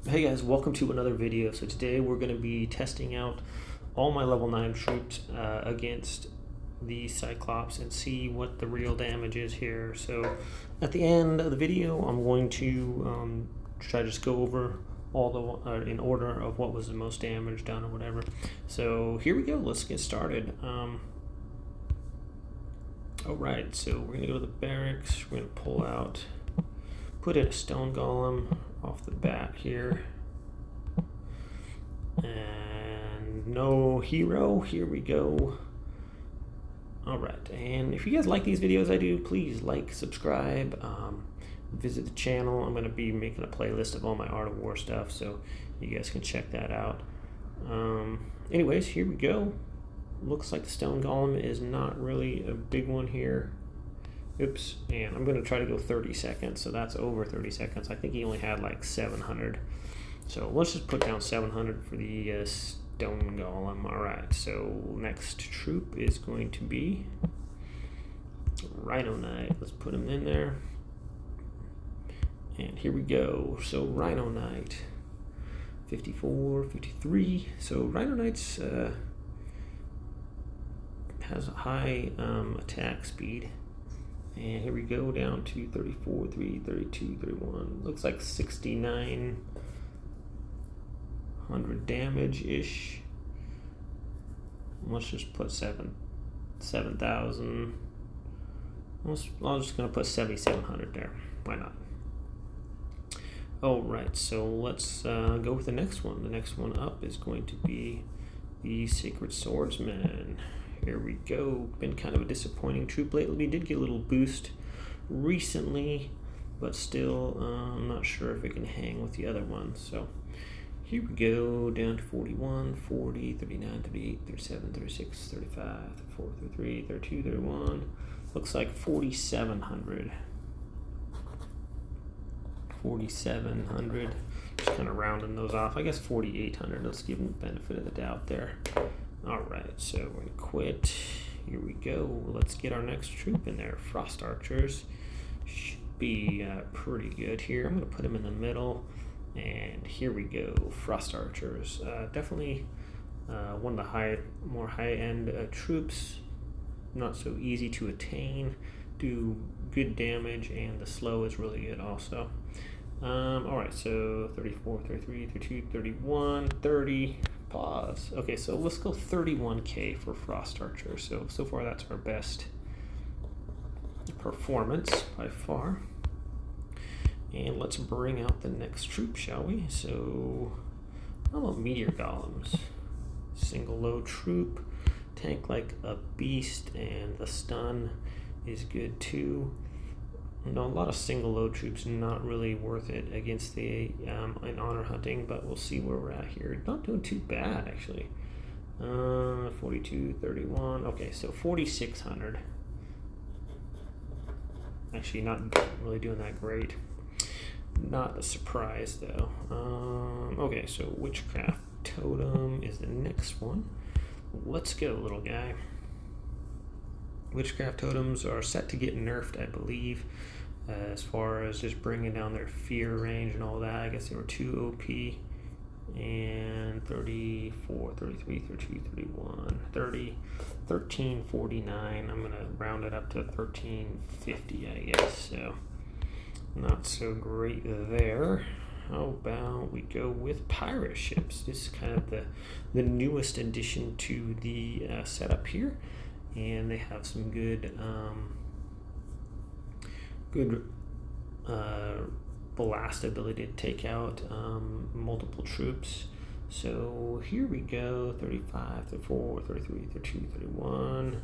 Hey guys, welcome to another video. So today we're going to be testing out all my level 9 troops against the Cyclops and see what the real damage is here. So at the end of the video I'm going to try to just go over all the in order of what was the most damage done or whatever. So here we go, let's get started. Alright, so we're going to go to the barracks, we're going to pull out, put in a stone golem off the bat here, and no hero. Here we go. All right, and if you guys like these videos I do, please like, subscribe, visit the channel. I'm going to be making a playlist of all my Art of War stuff, so you guys can check that out. Anyways, here we go. Looks like the stone golem is not really a big one here. Oops, and I'm going to try to go 30 seconds, so that's over 30 seconds. I think he only had like 700. So let's just put down 700 for the stone golem. Alright, so next troop is going to be Rhino Knight. Let's put him in there. And here we go. So Rhino Knight, 54, 53. So Rhino Knight's has a high attack speed. And here we go down to 34, 3, 32, 31. Looks like 6,900 damage-ish. Let's just put 7,000. I'm just going to put 7,700 there. Why not? Alright, so let's go with the next one. The next one up is going to be the Sacred Swordsman. Here we go. Been kind of a disappointing troop lately. We did get a little boost recently, but still I'm not sure if it can hang with the other ones. So here we go, down to 41, 40, 39, 38, 37, 36, 35, 34, 33, 32, 31. Looks like 4,700. 4,700. Just kind of rounding those off. I guess 4,800. Let's give them the benefit of the doubt there. Alright, so we're going to quit. Here we go. Let's get our next troop in there. Frost Archers should be pretty good here. I'm going to put them in the middle. And here we go. Frost Archers. Definitely one of the more high-end troops. Not so easy to attain. Do good damage, and the slow is really good also. Alright, so 34, 33, 32, 31, 30. Pause. Okay, so let's go 31k for Frost Archer. So far that's our best performance by far. And let's bring out the next troop, shall we? So how about Meteor Golems? Single low troop, tank like a beast, and the stun is good too. No, a lot of single load troops, not really worth it against the in honor hunting, but we'll see where we're at here. Not doing too bad actually. 42, 31. Okay, so 4,600. Actually, not really doing that great. Not a surprise though. Okay, so Witchcraft Totem is the next one. Let's go, little guy. Witchcraft Totems are set to get nerfed, I believe, as far as just bringing down their fear range and all that. I guess they were too OP. And 34, 33, 32, 31, 30, 1349. I'm going to round it up to 1350, I guess. So not so great there. How about we go with pirate ships? This is kind of the newest addition to the setup here. And they have some good blast ability to take out multiple troops. So here we go, 35, 34, 33, 32, 31,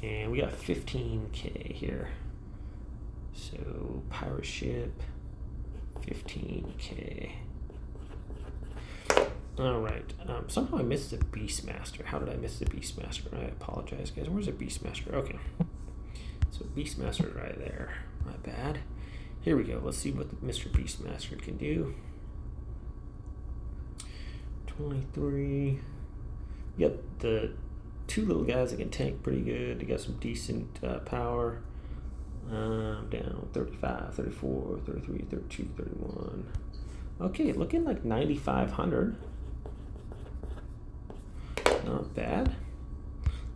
and we got 15k here. So pirate ship, 15k. Alright, somehow I missed the Beastmaster. How did I miss the Beastmaster? I apologize, guys. Where's the Beastmaster? Okay. So Beastmaster is right there. My bad. Here we go. Let's see what the Mr. Beastmaster can do. 23. Yep, the two little guys that can tank pretty good. They got some decent power. Down 35, 34, 33, 32, 31. Okay, looking like 9,500. Not bad.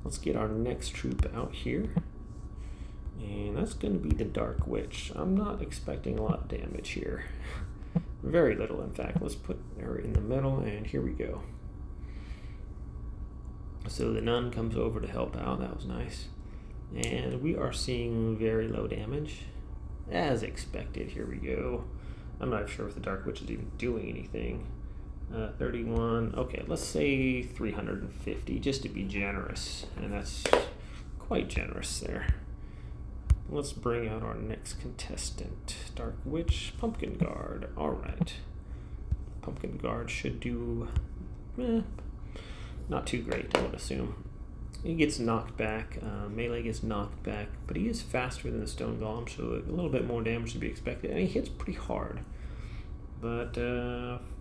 Let's get our next troop out here. And that's going to be the Dark Witch. I'm not expecting a lot of damage here. Very little, in fact. Let's put her in the middle, and here we go. So the nun comes over to help out. That was nice. And we are seeing very low damage. As expected, here we go. I'm not sure if the Dark Witch is even doing anything. 31. Okay, let's say 350, just to be generous. And that's quite generous there. Let's bring out our next contestant. Dark Witch, Pumpkin Guard. Alright. Pumpkin Guard should do not too great, I would assume. He gets knocked back, melee gets knocked back, but he is faster than the Stone Golem, so a little bit more damage to be expected, and he hits pretty hard. But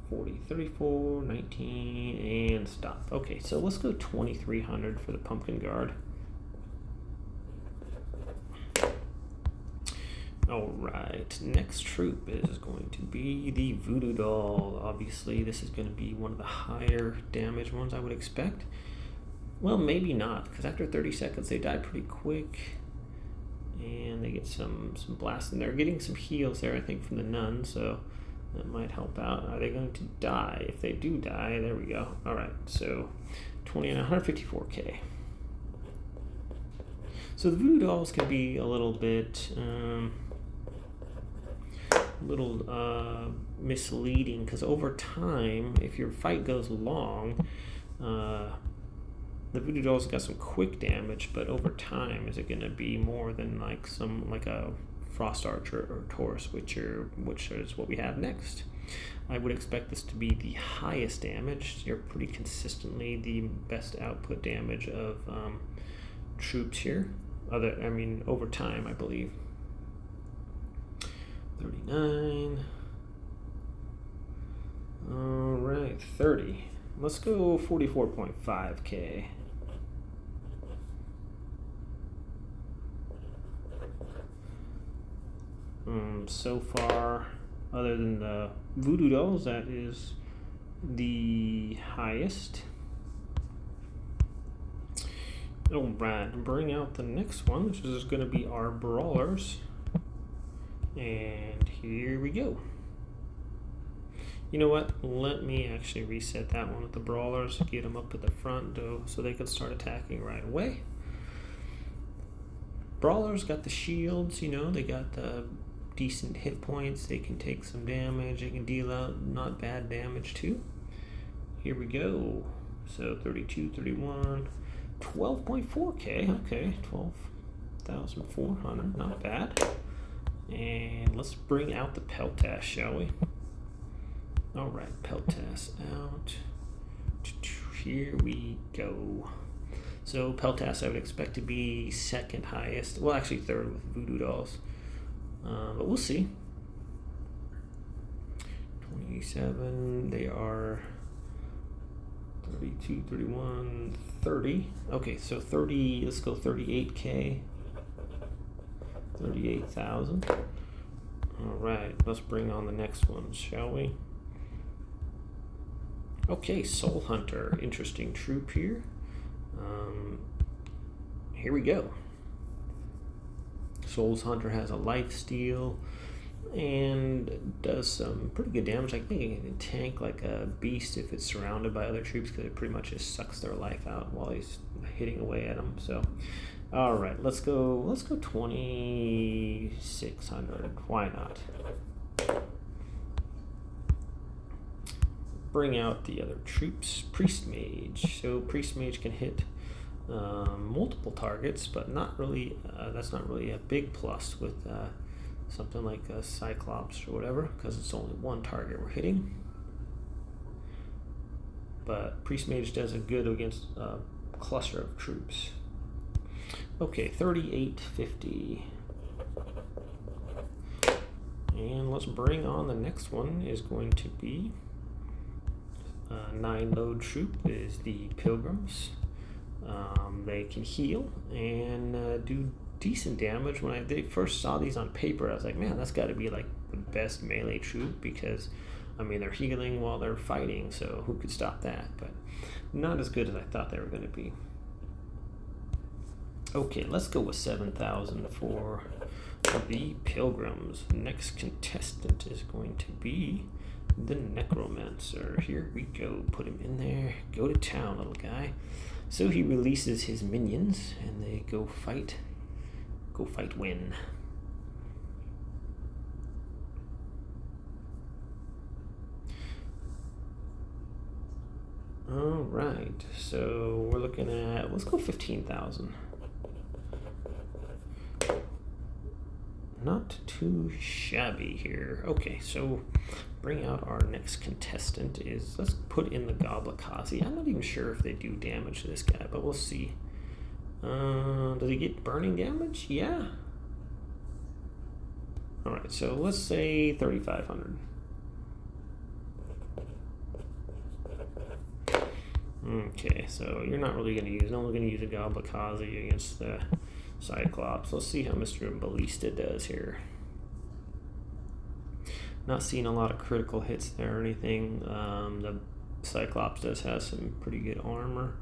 40, 34, 19, and stop. Okay, so let's go 2,300 for the Pumpkin Guard. Alright, next troop is going to be the Voodoo Doll. Obviously, this is going to be one of the higher damage ones I would expect. Well, maybe not, because after 30 seconds they die pretty quick. And they get some blast, and they're getting some heals there, I think, from the nun, so that might help out. Are they going to die? If they do die, there we go. Alright, so 154k. So the Voodoo Dolls can be a little bit misleading, because over time, if your fight goes long, the Voodoo Doll's got some quick damage, but over time, is it going to be more than like a Frost Archer or Taurus Witcher, which is what we have next? I would expect this to be the highest damage. You're pretty consistently the best output damage of troops here. Over time, I believe. 39. Alright, 30. Let's go 44.5k. So far, other than the Voodoo Dolls, that is the highest. Alright, bring out the next one, which is going to be our Brawlers. And here we go. You know what? Let me actually reset that one with the Brawlers, get them up at the front so they can start attacking right away. Brawlers got the shields, they got the decent hit points, they can take some damage, they can deal out not bad damage too. Here we go. So 32, 31, 12.4k, okay, 12,400, not bad. And let's bring out the Peltash, shall we? Alright, Peltash out. Here we go. So Peltash I would expect to be second highest. Well, actually third with Voodoo Dolls. But we'll see. 27, they are 32, 31, 30. Okay, so 30, let's go 38k. 38,000. Alright, let's bring on the next one, shall we? Okay, Soul Hunter. Interesting troop here. Here we go. Soul Hunter has a lifesteal and does some pretty good damage. I think it can tank like a beast if it's surrounded by other troops, because it pretty much just sucks their life out while he's hitting away at them. So, all right, let's go 2,600. Why not? Bring out the other troops. Priest Mage. So Priest Mage can hit multiple targets, but not really. That's not really a big plus with something like a Cyclops or whatever, because it's only one target we're hitting. But Priest Mage does a good against a cluster of troops. Okay, 3850. And let's bring on the next one. Is going to be 9-load troop is the Pilgrims. They can heal and do decent damage. When they first saw these on paper, I was like, man, that's got to be like the best melee troop, because I mean, they're healing while they're fighting, so who could stop that? But not as good as I thought they were going to be. Okay, let's go with 7,000 for the Pilgrims. Next contestant is going to be the Necromancer. Here we go. Put him in there. Go to town, little guy. So he releases his minions, and they go fight. Go fight, win. All right. So we're looking at, let's go 15,000. Not too shabby here. Okay, so bring out our next contestant is, let's put in the Goblikazi. I'm not even sure if they do damage to this guy, but we'll see. Does he get burning damage? Yeah. Alright, so let's say 3,500. Okay, so you're not really going to use, no one's going to use a Goblikazi against the Cyclops. Let's see how Mr. Ballista does here. Not seeing a lot of critical hits there or anything. The Cyclops does have some pretty good armor.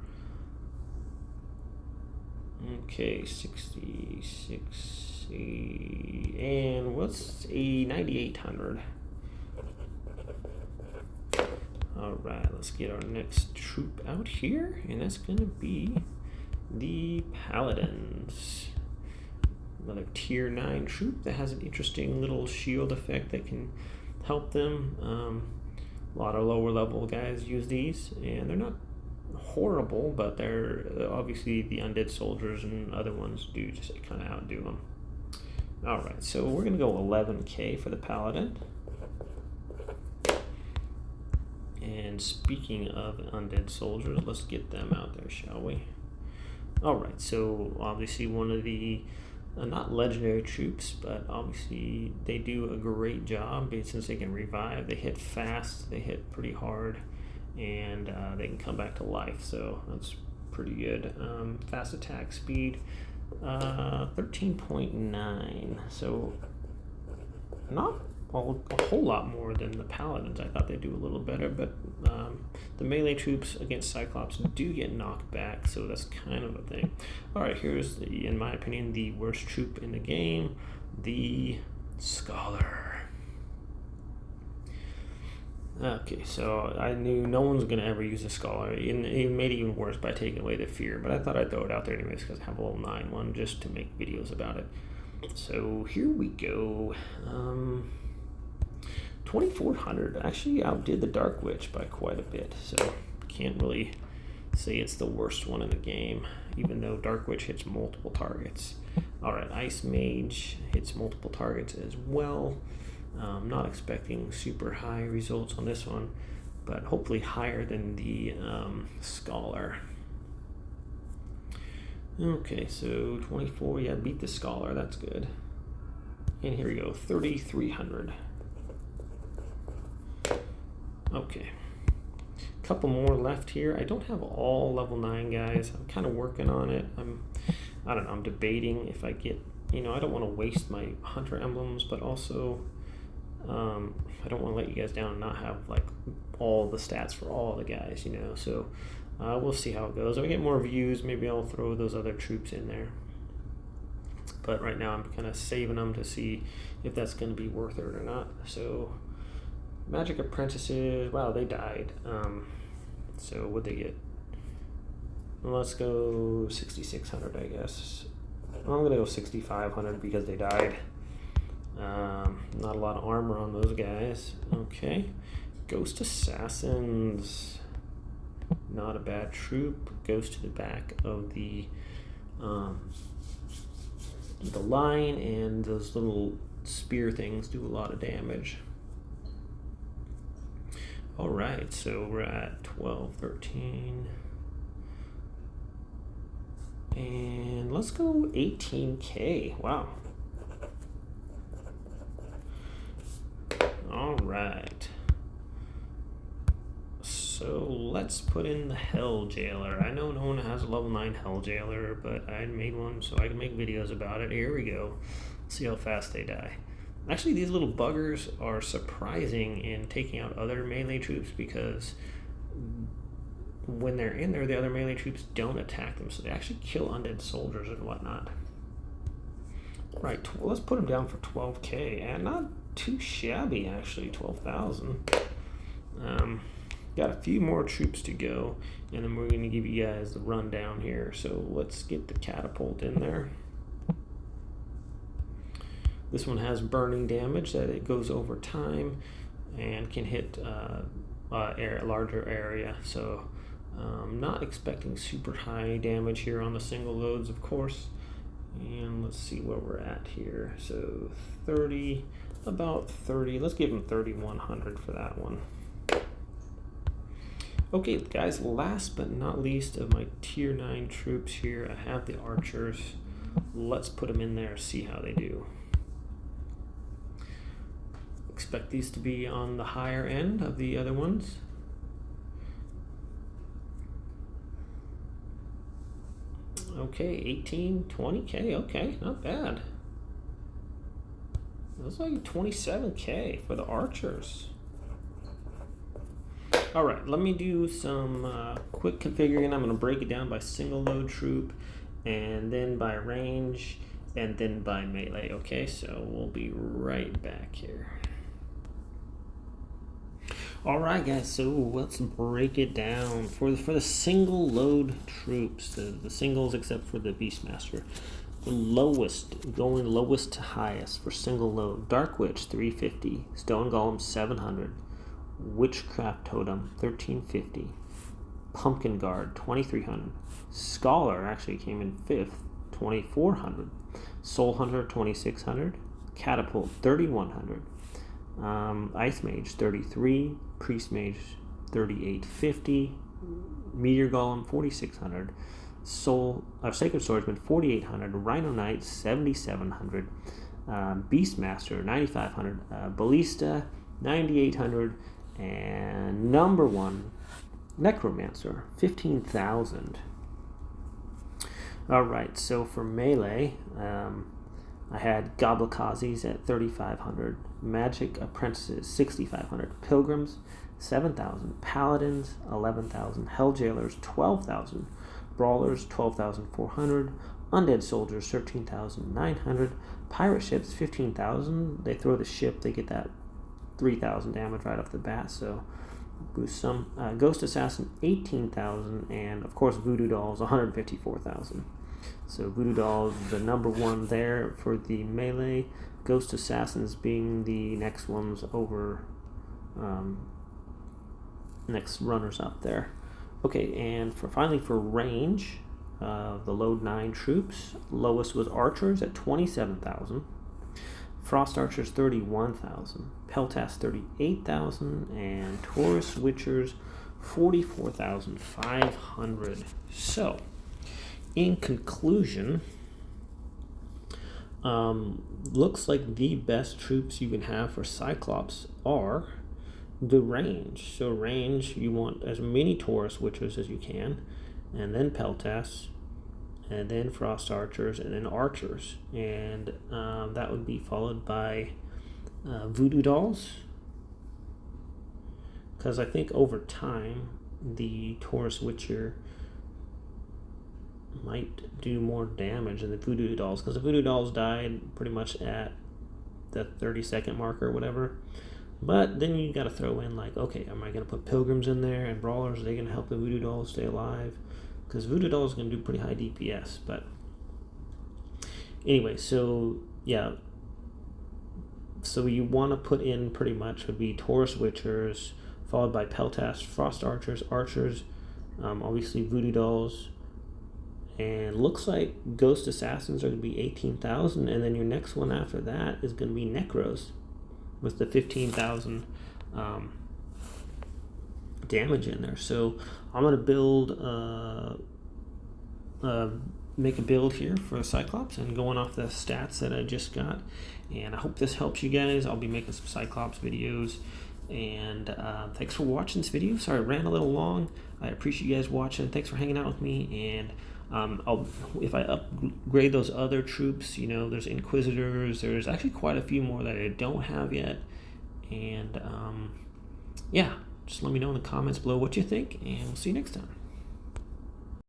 Okay, 66, and what's a 9,800? Alright, let's get our next troop out here, and that's going to be the Paladins. Another tier 9 troop that has an interesting little shield effect that can help them. A lot of lower level guys use these, and they're not horrible, but they're obviously the undead soldiers and other ones do just kind of outdo them. Alright, so we're going to go 11k for the Paladin. And speaking of undead soldiers, let's get them out there, shall we? Alright, so obviously one of the, not legendary troops, but obviously they do a great job since they can revive. They hit fast, they hit pretty hard, and they can come back to life, so that's pretty good. Fast attack speed, 13.9, so not a whole lot more than the Paladins. I thought they'd do a little better, but the melee troops against Cyclops do get knocked back, so that's kind of a thing. Alright, here's, in my opinion, the worst troop in the game, the Scholar. Okay, so I knew no one's going to ever use a Scholar, and it made it even worse by taking away the fear, but I thought I'd throw it out there anyways because I have a level 9 one just to make videos about it. So here we go. 2,400 actually outdid the Dark Witch by quite a bit, so can't really say it's the worst one in the game, even though Dark Witch hits multiple targets. Alright, Ice Mage hits multiple targets as well. Not expecting super high results on this one, but hopefully higher than the Scholar. Okay, so 24, yeah, beat the Scholar, that's good. And here we go, 3,300. Okay, a couple more left here. I don't have all level 9 guys. I'm kind of working on it. I don't know, I'm debating if I get, I don't want to waste my hunter emblems, but also I don't want to let you guys down and not have like all the stats for all the guys, so we'll see how it goes. If I get more views, maybe I'll throw those other troops in there, but right now I'm kind of saving them to see if that's going to be worth it or not. So Magic Apprentices, wow, they died. So what'd they get? Well, let's go 6,600, I guess. I'm gonna go 6,500 because they died. Not a lot of armor on those guys. Okay, Ghost Assassins, not a bad troop. Goes to the back of the line, and those little spear things do a lot of damage. Alright, so we're at 12, 13, and let's go 18k. Wow. Alright, so let's put in the Hell Jailer. I know no one has a level 9 Hell Jailer, but I made one so I can make videos about it. Here we go. See how fast they die. Actually, these little buggers are surprising in taking out other melee troops, because when they're in there, the other melee troops don't attack them, so they actually kill undead soldiers and whatnot. Right, let's put them down for 12k, and not too shabby actually, 12,000. Got a few more troops to go, and then we're going to give you guys the rundown here. So let's get the catapult in there. This one has burning damage that it goes over time and can hit a larger area. So not expecting super high damage here on the single loads, of course. And let's see where we're at here. So 30, about 30. Let's give him 3,100 for that one. Okay, guys, last but not least of my tier 9 troops here, I have the archers. Let's put them in there, see how they do. Expect these to be on the higher end of the other ones. Okay, 18, 20k, okay, not bad. That's like 27k for the archers. All right, let me do some quick configuring. I'm going to break it down by single load troop, and then by range, and then by melee. Okay, so we'll be right back here. All right, guys, so let's break it down for the single load troops, the singles except for the Beastmaster. The lowest, going lowest to highest for single load: Dark Witch 350, Stone Golem 700, Witchcraft Totem 1350, Pumpkin Guard 2300, Scholar actually came in 5th, 2400, Soul Hunter 2600, Catapult 3100, Ice Mage 33, Priest Mage 3850, Meteor Golem 4600, Sacred Swordsman 4800, Rhino Knight 7700, Beastmaster 9500, Ballista 9800, and number 1 Necromancer 15,000. All right, so for melee, I had Goblikazis at 3,500, Magic Apprentices 6,500, Pilgrims 7,000, Paladins 11,000, Helljailers 12,000, Brawlers 12,400, Undead Soldiers 13,900, Pirate Ships 15,000. They throw the ship, they get that 3,000 damage right off the bat, so boost some. Ghost Assassin 18,000, and of course Voodoo Dolls 154,000. So Voodoo Doll is the number 1 there for the melee. Ghost Assassins being the next ones over, next runners up there. Okay, and finally for range, the load 9 troops, lowest was Archers at 27,000, Frost Archers 31,000, Peltas 38,000, and Taurus Witchers 44,500. So, in conclusion, looks like the best troops you can have for Cyclops are the range. So range, you want as many Taurus Witchers as you can, and then Peltas, and then Frost Archers, and then Archers. And that would be followed by Voodoo Dolls, because I think over time the Taurus Witcher might do more damage than the Voodoo Dolls, because the Voodoo Dolls died pretty much at the 30-second mark or whatever. But then you got to throw in, like, okay, am I going to put Pilgrims in there and Brawlers? Are they going to help the Voodoo Dolls stay alive? Because Voodoo Dolls is going to do pretty high DPS. But anyway, so yeah, so you want to put in pretty much would be Taurus Witchers, followed by Peltas, Frost Archers, obviously Voodoo Dolls, and looks like Ghost Assassins are going to be 18,000, and then your next one after that is going to be Necros with the 15,000 damage in there. So I'm going to build, make a build here for Cyclops, and going off the stats that I just got. And I hope this helps you guys. I'll be making some Cyclops videos. And thanks for watching this video. Sorry, I ran a little long. I appreciate you guys watching. Thanks for hanging out with me, and If I upgrade those other troops, you know, there's Inquisitors. There's actually quite a few more that I don't have yet. And yeah, just let me know in the comments below what you think, and we'll see you next time.